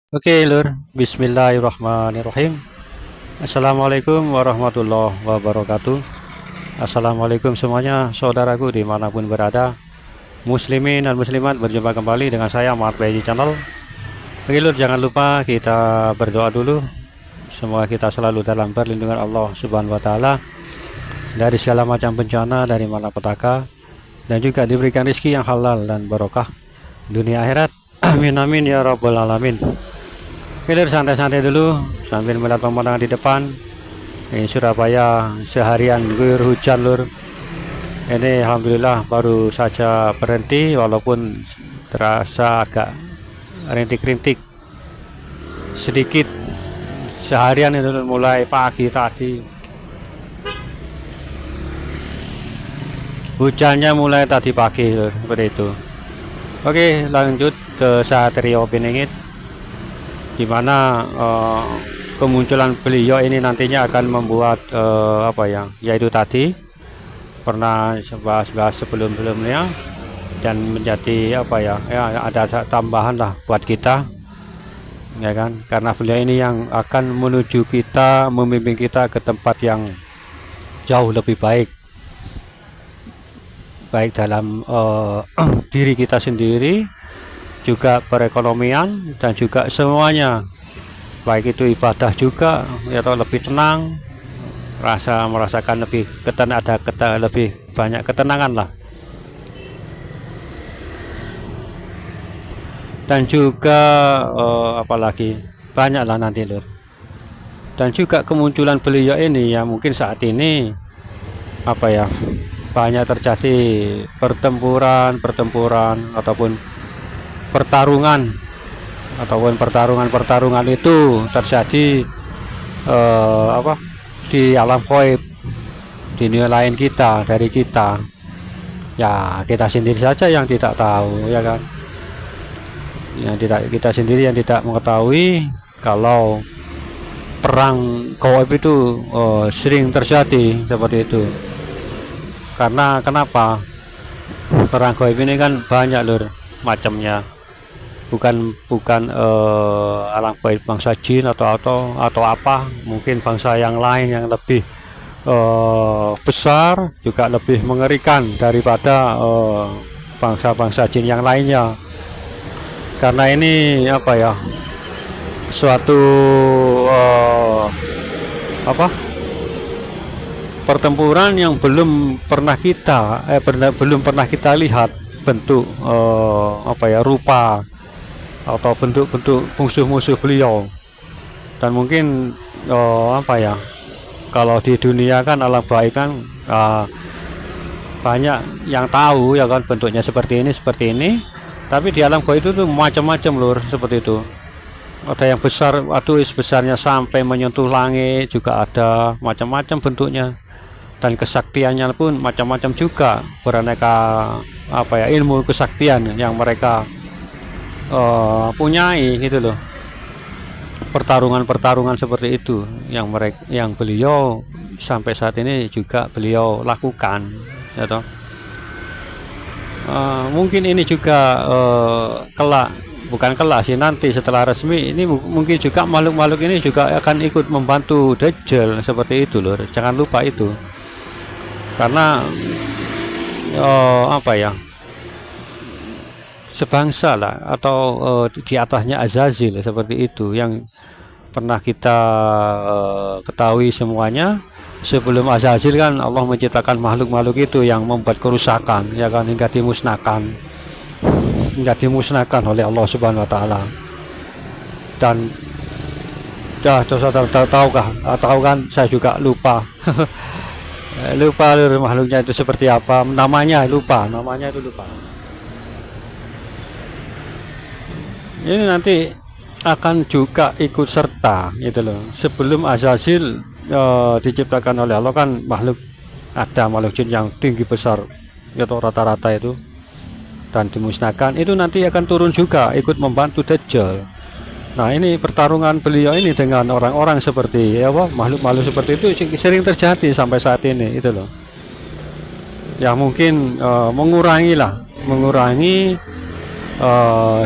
Oke, Lur. Bismillahirrahmanirrahim. Assalamualaikum warahmatullahi wabarakatuh. Assalamualaikum semuanya, saudaraku dimanapun berada. Muslimin dan muslimat, berjumpa kembali dengan saya Ahmad Bayi Channel. Oke, Lur, jangan lupa kita berdoa dulu. Semoga kita selalu dalam perlindungan Allah Subhanahu wa taala dari segala macam bencana, dari malapetaka, dan juga diberikan rezeki yang halal dan barokah dunia akhirat. Amin amin ya rabbal alamin. Lur, santai-santai dulu sambil melihat pemandangan di depan. Ini Surabaya seharian guyur hujan, Lur. Ini alhamdulillah baru saja berhenti walaupun terasa agak rintik-rintik sedikit. Seharian itu mulai pagi tadi. Hujannya mulai tadi pagi, Lur, seperti itu. Oke, lanjut ke Satrio Piningit, di mana kemunculan beliau ini nantinya akan membuat yaitu tadi pernah bahas sebelumnya, dan menjadi ada tambahan lah buat kita, ya kan, karena beliau ini yang akan menuju kita, membimbing kita ke tempat yang jauh lebih baik dalam diri kita sendiri, juga perekonomian, dan juga semuanya, baik itu ibadah juga, atau lebih tenang, merasakan lebih lebih banyak ketenangan lah, dan juga apalagi banyak lah nanti, Lur. Dan juga kemunculan beliau ini ya, mungkin saat ini banyak terjadi pertempuran ataupun pertarungan itu terjadi di alam gaib, di dunia lain dari kita, ya kita sendiri saja yang tidak tahu, ya kan, kita sendiri yang tidak mengetahui kalau perang gaib itu sering terjadi seperti itu. Karena kenapa? Perang gaib ini kan banyak, Lur, macamnya. Bukan alam gaib bangsa jin atau apa, mungkin bangsa yang lain yang lebih besar, juga lebih mengerikan daripada bangsa-bangsa jin yang lainnya. Karena ini suatu pertempuran yang belum pernah kita lihat bentuk rupa atau bentuk-bentuk musuh-musuh beliau. Dan mungkin kalau di dunia kan alam gaib kan banyak yang tahu, ya kan, bentuknya seperti ini, tapi di alam gaib itu tuh macam-macam, Lur, seperti itu. Ada yang besar, besarnya sampai menyentuh langit juga ada, macam-macam bentuknya, dan kesaktiannya pun macam-macam juga, beraneka ilmu kesaktian yang mereka punyai, gitu loh. Pertarungan seperti itu yang beliau sampai saat ini juga beliau lakukan, ya toh. Mungkin ini juga bukan kelak sih, nanti setelah resmi ini mungkin juga makhluk-makhluk ini juga akan ikut membantu Dajjal, seperti itu, Lur. Jangan lupa itu, karena sebangsa lah, atau di atasnya Azazil, seperti itu, yang pernah kita ketahui semuanya. Sebelum Azazil kan Allah menciptakan makhluk-makhluk itu yang membuat kerusakan, ya kan, hingga dimusnahkan oleh Allah Subhanahu wa taala. Dan tahu kan, saya juga lupa lupa makhluknya itu seperti apa, namanya itu lupa. Ini nanti akan juga ikut serta, gitu loh. Sebelum Azazil diciptakan oleh Allah kan ada makhluk jin yang tinggi besar, atau rata-rata itu, dan dimusnahkan. Itu nanti akan turun juga ikut membantu Dajjal. Nah, ini pertarungan beliau ini dengan orang-orang seperti makhluk-makhluk seperti itu sering terjadi sampai saat ini, itu loh. Ya mungkin mengurangi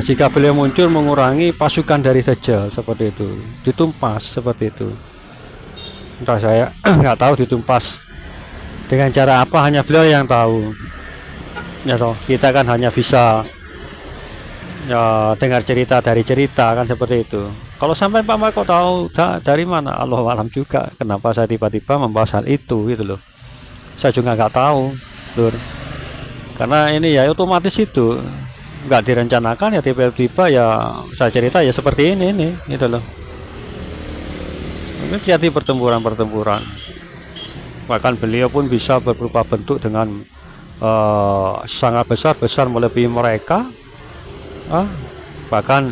jika beliau muncul mengurangi pasukan dari Dajjal seperti itu, ditumpas seperti itu. Entah, saya nggak tahu ditumpas dengan cara apa, hanya beliau yang tahu. Ya toh, kita kan hanya bisa ya dengar cerita dari cerita kan seperti itu. Kalau sampai Pak Marco tahu dari mana, Allah alam juga. Kenapa saya tiba-tiba membahas hal itu gitu loh. Saya juga nggak tahu, Lur. Karena ini ya otomatis itu nggak direncanakan, ya tiba-tiba ya saya cerita ya seperti ini gitu loh. Ini jadi pertempuran. Bahkan beliau pun bisa berupa bentuk dengan sangat besar melebihi mereka. Bahkan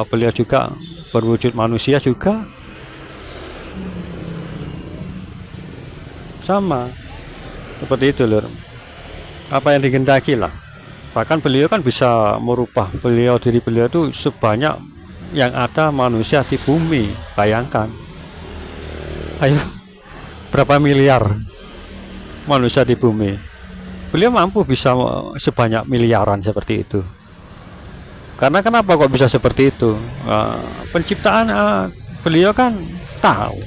beliau juga berwujud manusia juga, sama seperti itu Lur. Apa yang digendaki lah. Bahkan beliau kan bisa merubah diri beliau itu sebanyak yang ada manusia di bumi. Bayangkan, ayo, berapa miliar manusia di bumi, beliau mampu bisa sebanyak miliaran seperti itu. Karena kenapa kok bisa seperti itu? Penciptaan beliau kan tahu,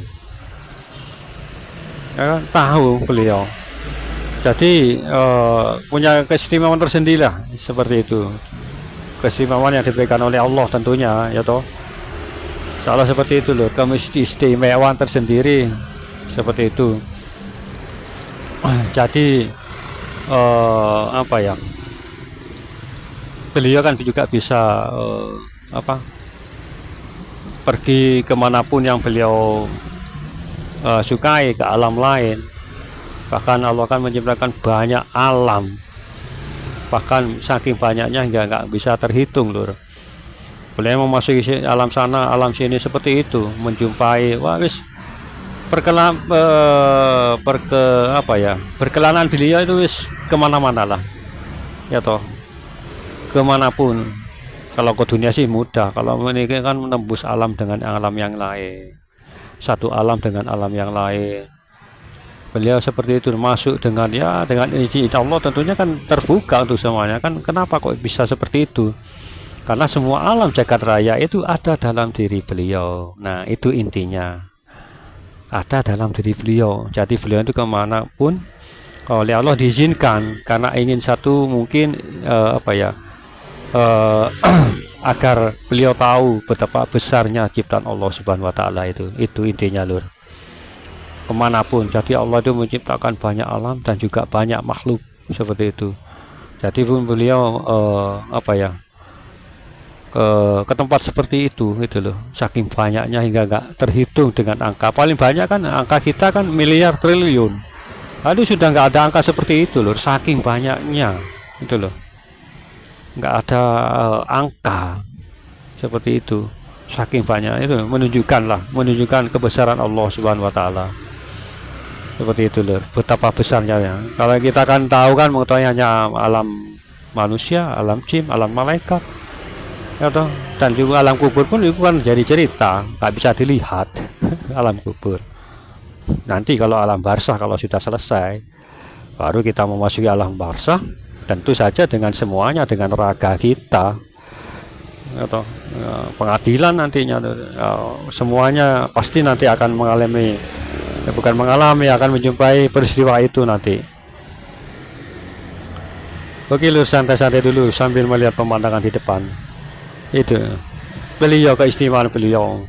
ya kan? Tahu beliau. Jadi punya keistimewaan tersendiri lah seperti itu. Keistimewaan yang diberikan oleh Allah tentunya, ya toh. Salah seperti itu loh, keistimewaan tersendiri seperti itu. Jadi apa ya? Beliau kan juga bisa pergi kemanapun yang beliau sukai, ke alam lain. Bahkan Allah kan menciptakan banyak alam, bahkan saking banyaknya hingga nggak bisa terhitung Lur. Beliau memasuki alam sana, alam sini seperti itu, menjumpai perkelanan beliau itu wis kemana-mana lah, ya toh, kemanapun. Kalau ke dunia sih mudah, kalau ini kan menembus alam dengan alam yang lain, satu alam dengan alam yang lain. Beliau seperti itu, masuk dengan izin Allah, tentunya kan terbuka untuk semuanya kan. Kenapa kok bisa seperti itu? Karena semua alam jagat raya itu ada dalam diri beliau. Nah, itu intinya, ada dalam diri beliau. Jadi beliau itu kemanapun oleh Allah diizinkan, karena ingin satu mungkin agar beliau tahu betapa besarnya ciptaan Allah Subhanahu wa Ta'ala. Itu intinya Lur, kemanapun. Jadi Allah itu menciptakan banyak alam dan juga banyak makhluk seperti itu. Jadi pun beliau ke tempat seperti itu gitu loh, saking banyaknya hingga nggak terhitung dengan angka. Paling banyak kan angka kita kan miliar triliun, aduh sudah nggak ada angka seperti itu loh, saking banyaknya gitu loh, nggak ada angka seperti itu, saking banyak. Itu menunjukkan kebesaran Allah Subhanahu wa Ta'ala seperti itu loh, betapa besarnya ya. Kalau kita kan tahu kan mengetahui hanya alam manusia, alam jin, alam malaikat, ya toh, dan juga alam kubur pun itu kan jadi cerita, nggak bisa dilihat. Alam kubur nanti, kalau alam barzah kalau sudah selesai, baru kita memasuki alam barzah, tentu saja dengan semuanya, dengan raga kita, ya toh, pengadilan nantinya, semuanya pasti nanti akan mengalami, akan menjumpai peristiwa itu nanti. Oke Lur, santai-santai dulu sambil melihat pemandangan di depan. Itu beliau, keistimewaan beliau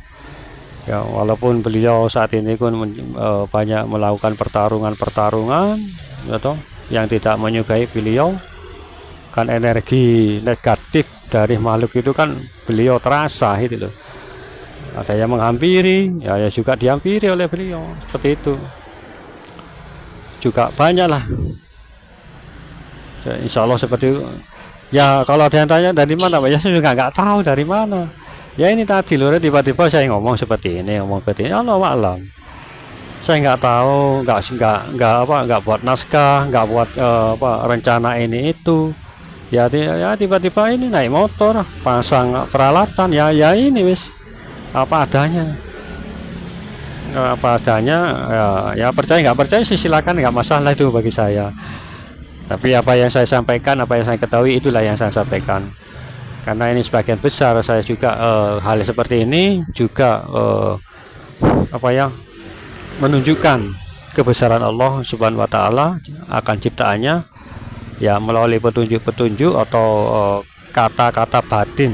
ya. Walaupun beliau saat ini pun banyak melakukan pertarungan ya toh, yang tidak menyukai beliau kan, energi negatif dari makhluk itu kan beliau terasa itu loh. Ada yang menghampiri, ya juga dihampiri oleh beliau seperti itu juga banyak lah ya, insya Allah seperti itu. Ya kalau ada yang tanya dari mana Pak, ya saya juga nggak tahu dari mana. Ya ini tadi Lur, tiba-tiba saya ngomong seperti ini, Allah alam. Saya nggak tahu, nggak buat naskah, nggak buat rencana ini itu. Ya tiba-tiba ini naik motor, pasang peralatan, ya ini wis apa adanya. Ya percaya nggak percaya sih silakan, nggak masalah itu bagi saya. Tapi apa yang saya sampaikan, apa yang saya ketahui, itulah yang saya sampaikan. Karena ini sebagian besar saya juga hal seperti ini juga menunjukkan kebesaran Allah Subhanahu wa taala akan ciptaannya, ya, melalui petunjuk-petunjuk atau kata-kata batin